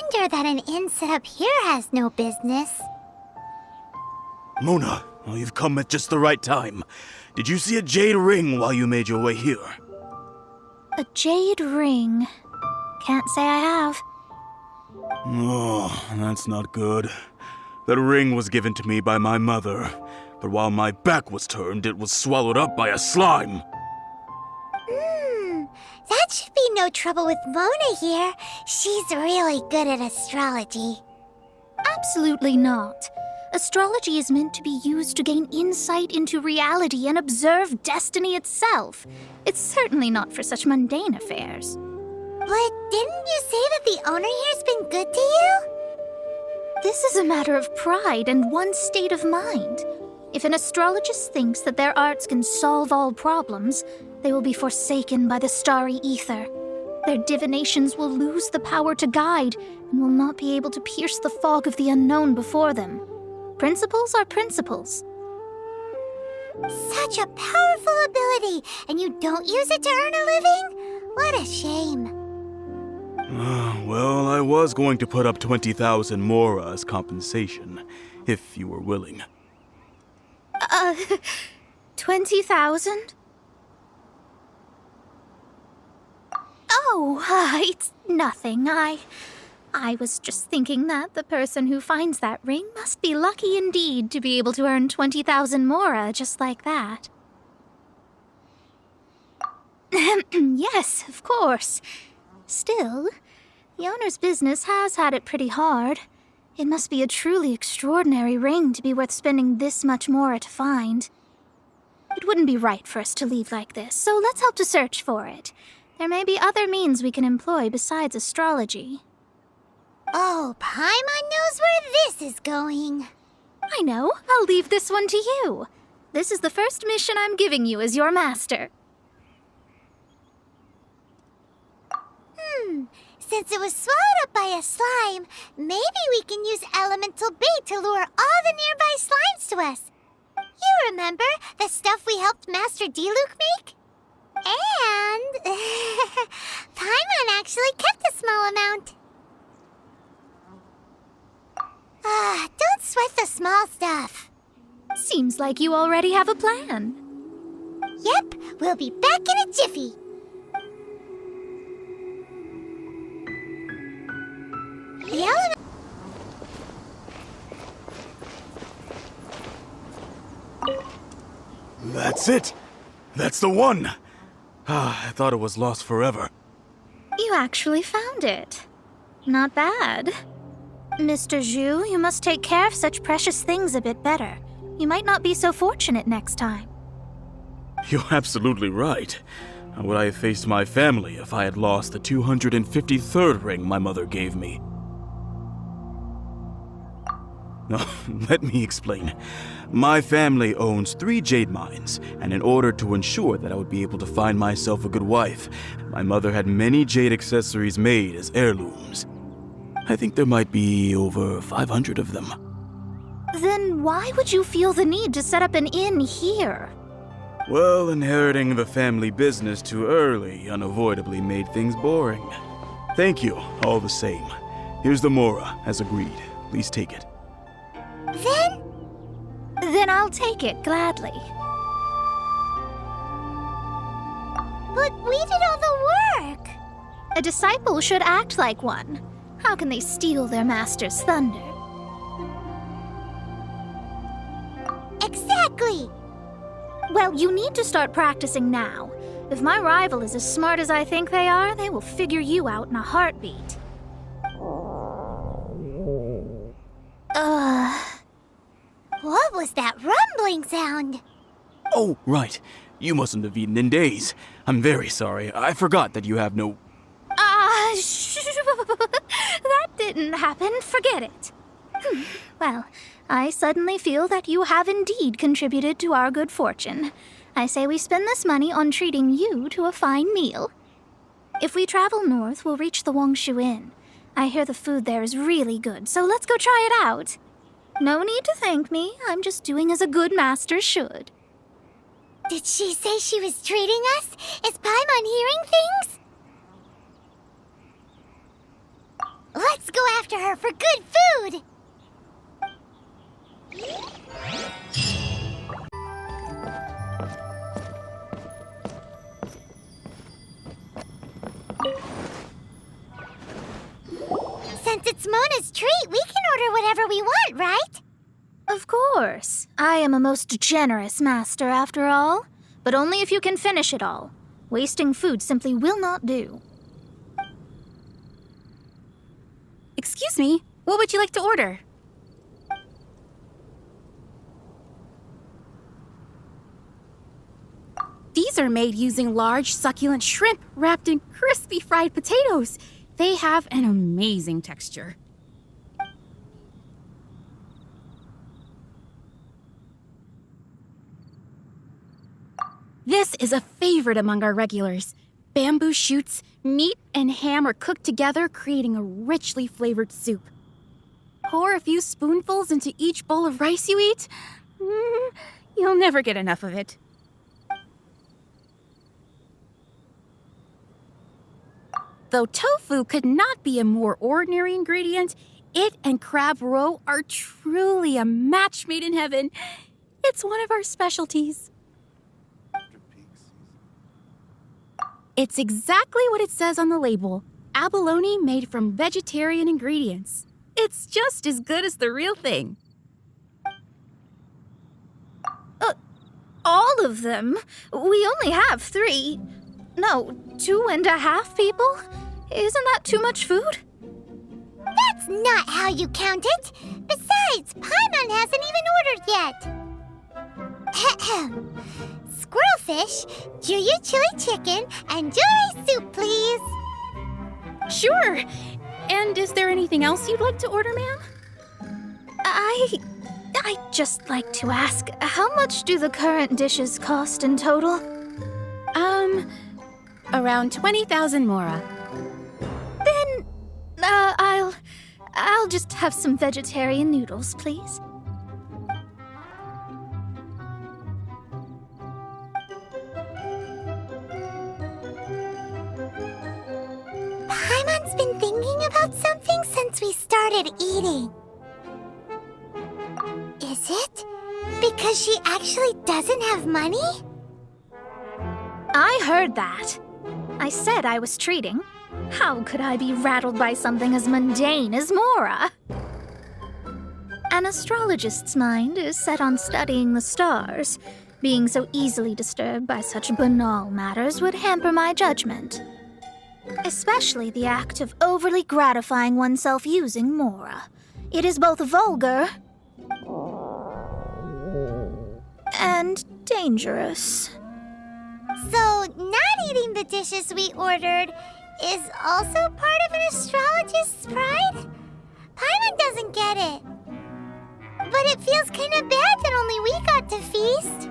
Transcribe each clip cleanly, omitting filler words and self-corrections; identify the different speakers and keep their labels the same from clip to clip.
Speaker 1: wonder that an inn set up here has no business.
Speaker 2: Mona, well, you've come at just the right time. Did you see a jade ring while you made your way here?
Speaker 3: A jade ring. Can't say I have.
Speaker 2: Oh, that's not good. That ring was given to me by my mother, but while my back was turned, it was swallowed up by a slime.
Speaker 1: That should be no trouble with Mona here. She's really good at astrology.
Speaker 3: Absolutely not. Astrology is meant to be used to gain insight into reality and observe destiny itself. It's certainly not for such mundane affairs.
Speaker 1: But didn't you say that the owner here's been good to you?
Speaker 3: This is a matter of pride and one's state of mind. If an astrologist thinks that their arts can solve all problems, they will be forsaken by the starry ether. Their divinations will lose the power to guide and will not be able to pierce the fog of the unknown before them. Principles are principles.
Speaker 1: Such a powerful ability, and you don't use it to earn a living? What a shame.
Speaker 2: Well, I was going to put up 20,000 Mora as compensation, if you were willing.
Speaker 3: 20,000? Oh, it's nothing. I was just thinking that the person who finds that ring must be lucky indeed to be able to earn 20,000 Mora just like that. Yes, of course. Still, the owner's business has had it pretty hard. It must be a truly extraordinary ring to be worth spending this much Mora to find. It wouldn't be right for us to leave like this, so let's help to search for it. There may be other means we can employ besides astrology.
Speaker 1: Oh, Paimon knows where this is going.
Speaker 3: I know. I'll leave this one to you. This is the first mission I'm giving you as your master.
Speaker 1: Since it was swallowed up by a slime, maybe we can use elemental bait to lure all the nearby slimes to us. You remember the stuff we helped Master Diluc make? And Paimon actually kept a small amount. Don't sweat the small stuff.
Speaker 3: Seems like you already have a plan.
Speaker 1: Yep, we'll be back in a jiffy. The element...
Speaker 2: That's it! That's the one! I thought it was lost forever.
Speaker 3: You actually found it. Not bad. Mr. Zhu, you must take care of such precious things a bit better. You might not be so fortunate next time.
Speaker 2: You're absolutely right. How would I have faced my family if I had lost the 253rd ring my mother gave me? No, let me explain. My family owns 3 jade mines, and in order to ensure that I would be able to find myself a good wife, my mother had many jade accessories made as heirlooms. I think there might be over 500 of them.
Speaker 3: Then why would you feel the need to set up an inn here?
Speaker 2: Well, inheriting the family business too early unavoidably made things boring. Thank you, all the same. Here's the Mora, as agreed. Please take it.
Speaker 3: Then I'll take it gladly.
Speaker 1: But we did all the work.
Speaker 3: A disciple should act like one. How can they steal their master's thunder?
Speaker 1: Exactly.
Speaker 3: Well, you need to start practicing now. If my rival is as smart as I think they are, they will figure you out in a heartbeat.
Speaker 1: What was that rumbling sound?
Speaker 2: Oh, right. You mustn't have eaten in days. I'm very sorry. I forgot that you have no...
Speaker 3: That didn't happen. Forget it. Well, I suddenly feel that you have indeed contributed to our good fortune. I say we spend this money on treating you to a fine meal. If we travel north, we'll reach the Wongshu Inn. I hear the food there is really good, so let's go try it out. No need to thank me. I'm just doing as a good master should.
Speaker 1: Did she say she was treating us? Is Paimon hearing things? Let's go after her for good food! Since it's Mona's treat, we can order whatever we want, right?
Speaker 3: Of course. I am a most generous master, after all. But only if you can finish it all. Wasting food simply will not do.
Speaker 4: Excuse me, what would you like to order? These are made using large, succulent shrimp wrapped in crispy fried potatoes. They have an amazing texture. This is a favorite among our regulars. Bamboo shoots, meat, and ham are cooked together, creating a richly flavored soup. Pour a few spoonfuls into each bowl of rice you eat. You'll never get enough of it. Though tofu could not be a more ordinary ingredient, it and crab roe are truly a match made in heaven. It's one of our specialties. It's exactly what it says on the label. Abalone made from vegetarian ingredients. It's just as good as the real thing.
Speaker 3: All of them? We only have 3. No, 2.5 people? Isn't that too much food?
Speaker 1: That's not how you count it. Besides, Paimon hasn't even ordered yet. Squirrelfish, Juyu chili chicken, and Juri soup, please.
Speaker 4: Sure. And is there anything else you'd like to order, ma'am?
Speaker 3: I'd just like to ask, how much do the current dishes cost in total?
Speaker 4: Around 20,000 mora.
Speaker 3: Then, I'll just have some vegetarian noodles, please.
Speaker 1: Paimon's been thinking about something since we started eating. Is it because she actually doesn't have money?
Speaker 3: I heard that. I said I was treating. How could I be rattled by something as mundane as Mora? An astrologist's mind is set on studying the stars. Being so easily disturbed by such banal matters would hamper my judgment. Especially the act of overly gratifying oneself using Mora. It is both vulgar and dangerous.
Speaker 1: So, not eating the dishes we ordered is also part of an astrologist's pride? Paimon doesn't get it. But it feels kind of bad that only we got to feast.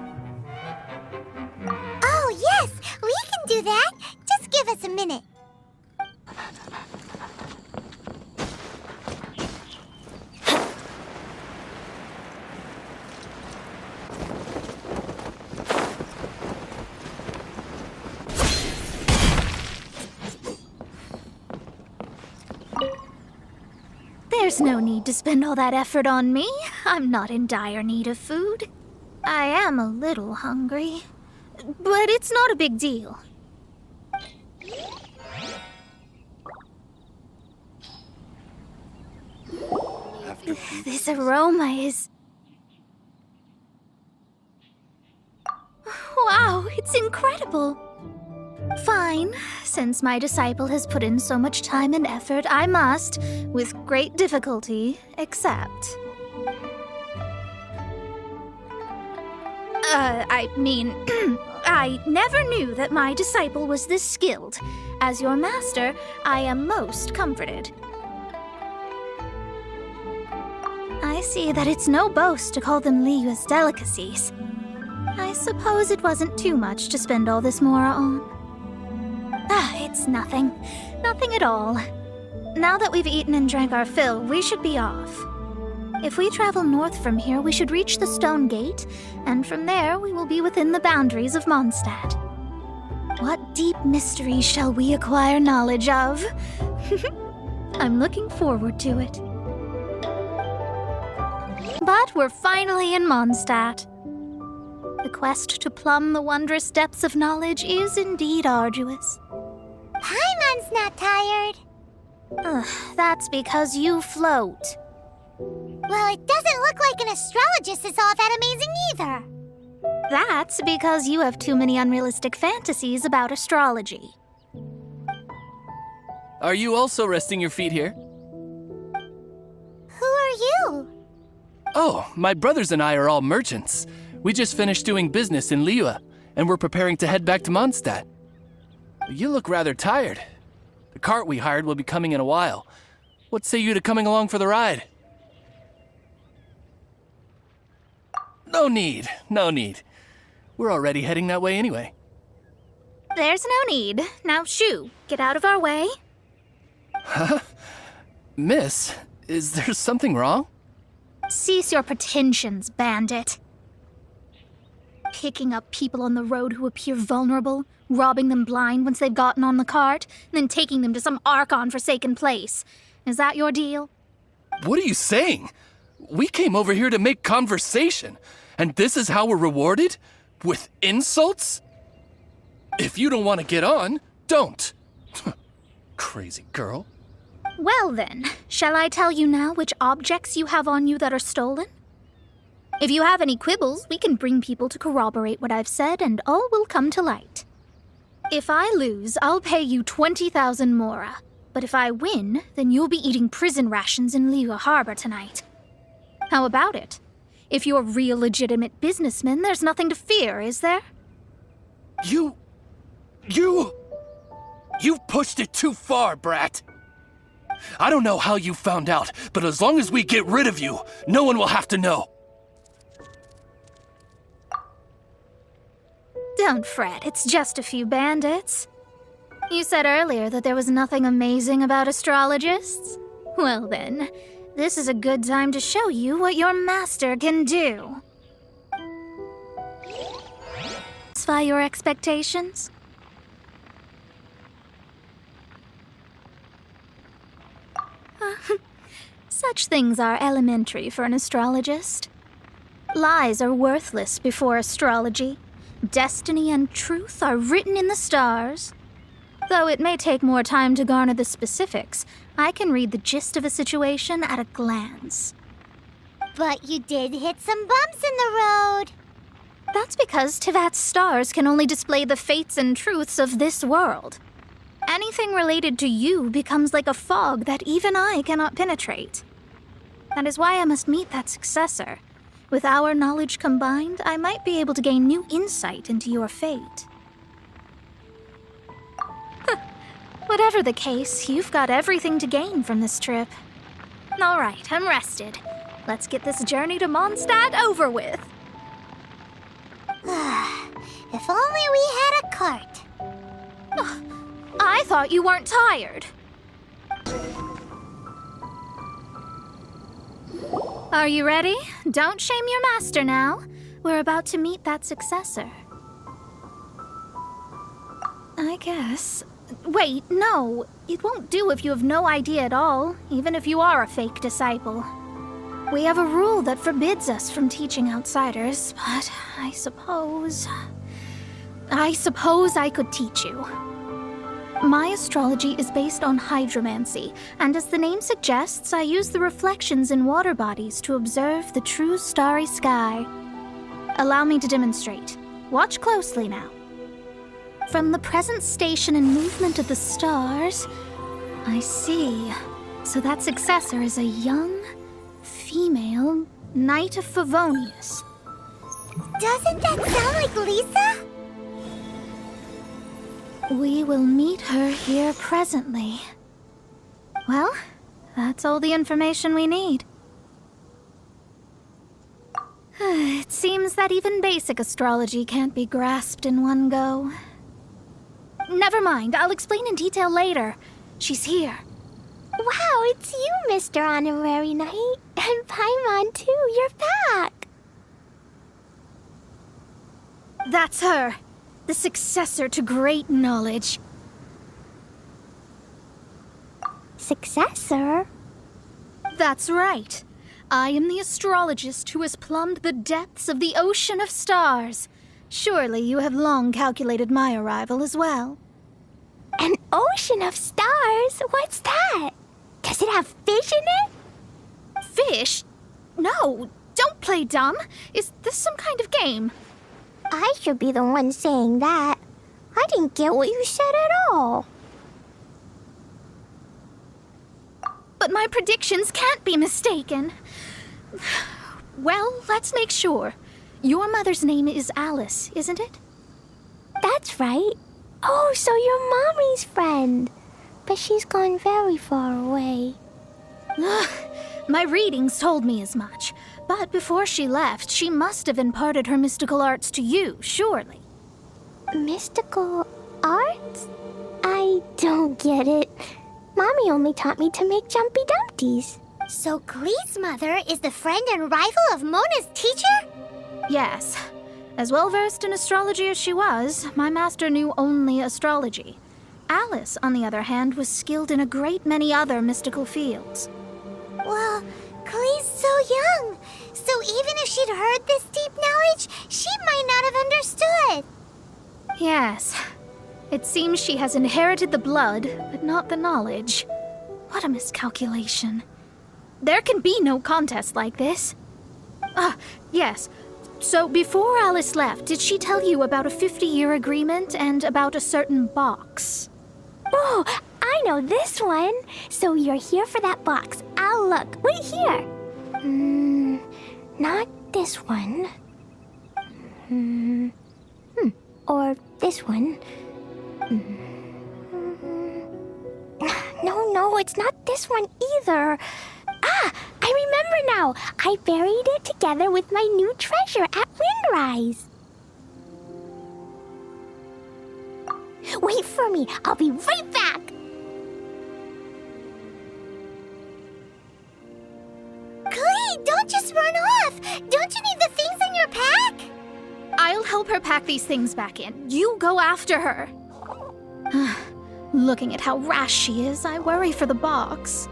Speaker 1: Oh, yes, we can do that. Just give us a minute.
Speaker 3: There's no need to spend all that effort on me. I'm not in dire need of food. I am a little hungry, but it's not a big deal. This aroma is... Wow, it's incredible. Fine. Since my disciple has put in so much time and effort, I must, with great difficulty, accept. I never knew that my disciple was this skilled. As your master, I am most comforted. I see that it's no boast to call them Liyue's delicacies. I suppose it wasn't too much to spend all this Mora on. It's nothing. Nothing at all. Now that we've eaten and drank our fill, we should be off. If we travel north from here, we should reach the Stone Gate, and from there we will be within the boundaries of Mondstadt. What deep mysteries shall we acquire knowledge of? I'm looking forward to it. But we're finally in Mondstadt. The quest to plumb the wondrous depths of knowledge is indeed arduous.
Speaker 1: Paimon's not tired.
Speaker 3: Ugh, that's because you float.
Speaker 1: Well, it doesn't look like an astrologist is all that amazing either.
Speaker 3: That's because you have too many unrealistic fantasies about astrology.
Speaker 5: Are you also resting your feet here?
Speaker 1: Who are you?
Speaker 5: Oh, my brothers and I are all merchants. We just finished doing business in Liyue, and we're preparing to head back to Mondstadt. You look rather tired. The cart we hired will be coming in a while. What say you to coming along for the ride? No need, no need. We're already heading that way anyway.
Speaker 3: There's no need. Now, shoo, get out of our way.
Speaker 5: Miss, is there something wrong?
Speaker 3: Cease your pretensions, bandit. Picking up people on the road who appear vulnerable, robbing them blind once they've gotten on the cart, and then taking them to some Archon-forsaken place. Is that your deal?
Speaker 5: What are you saying? We came over here to make conversation, and this is how we're rewarded? With insults? If you don't want to get on, don't. Crazy girl.
Speaker 3: Well then, shall I tell you now which objects you have on you that are stolen? If you have any quibbles, we can bring people to corroborate what I've said, and all will come to light. If I lose, I'll pay you 20,000 mora. But if I win, then you'll be eating prison rations in Liyue Harbor tonight. How about it? If you're real legitimate businessmen, there's nothing to fear, is there?
Speaker 5: You've pushed it too far, brat. I don't know how you found out, but as long as we get rid of you, no one will have to know.
Speaker 3: Don't fret, it's just a few bandits. You said earlier that there was nothing amazing about astrologists? Well then, this is a good time to show you what your master can do. Satisfy your expectations? Such things are elementary for an astrologist. Lies are worthless before astrology. Destiny and truth are written in the stars. Though it may take more time to garner the specifics, I can read the gist of a situation at a glance.
Speaker 1: But you did hit some bumps in the road.
Speaker 3: That's because Teyvat's stars can only display the fates and truths of this world. Anything related to you becomes like a fog that even I cannot penetrate. That is why I must meet that successor. With our knowledge combined, I might be able to gain new insight into your fate. Whatever the case, you've got everything to gain from this trip. All right, I'm rested. Let's get this journey to Mondstadt over with.
Speaker 1: If only we had a cart.
Speaker 3: I thought you weren't tired. Are you ready? Don't shame your master now. We're about to meet that successor. I guess. Wait, no. It won't do if you have no idea at all, even if you are a fake disciple. We have a rule that forbids us from teaching outsiders, but I suppose I could teach you. My astrology is based on hydromancy, and as the name suggests, I use the reflections in water bodies to observe the true starry sky. Allow me to demonstrate. Watch closely now. From the present station and movement of the stars, I see. So that successor is a young, female Knight of Favonius.
Speaker 1: Doesn't that sound like Lisa?
Speaker 3: We will meet her here presently. Well, that's all the information we need. It seems that even basic astrology can't be grasped in one go. Never mind, I'll explain in detail later. She's here.
Speaker 1: Wow, it's you, Mr. Honorary Knight. And Paimon, too. You're back.
Speaker 3: That's her. The successor to great knowledge.
Speaker 1: successor.
Speaker 3: That's right. I am the astrologist who has plumbed the depths of the ocean of stars. Surely you have long calculated my arrival as well.
Speaker 1: An ocean of stars? What's that? Does it have fish in it?
Speaker 3: Fish? No, don't play dumb. Is this some kind of game?
Speaker 1: I should be the one saying that. I didn't get what you said at all.
Speaker 3: But my predictions can't be mistaken. Well, let's make sure. Your mother's name is Alice, isn't it?
Speaker 1: That's right. Oh, so you're Mommy's friend. But she's gone very far away.
Speaker 3: My readings told me as much. But before she left, she must have imparted her mystical arts to you, surely.
Speaker 1: Mystical arts? I don't get it. Mommy only taught me to make Jumpy Dumpties. So Glee's mother is the friend and rival of Mona's teacher?
Speaker 3: Yes. As well-versed in astrology as she was, my master knew only astrology. Alice, on the other hand, was skilled in a great many other mystical fields.
Speaker 1: Well, Glee's so young. So even if she'd heard this deep knowledge, she might not have understood.
Speaker 3: Yes. It seems she has inherited the blood, but not the knowledge. What a miscalculation. There can be no contest like this. Yes. So before Alice left, did she tell you about a 50-year agreement and about a certain box?
Speaker 1: Oh, I know this one. So you're here for that box. I'll look. Wait here. Not this one. Or this one. No, it's not this one either. Ah, I remember now. I buried it together with my new treasure at Windrise. Wait for me. I'll be right back. Glee, don't just run off. Don't you need the things in your pack?
Speaker 3: I'll help her pack these things back in. You go after her. Looking at how rash she is, I worry for the box.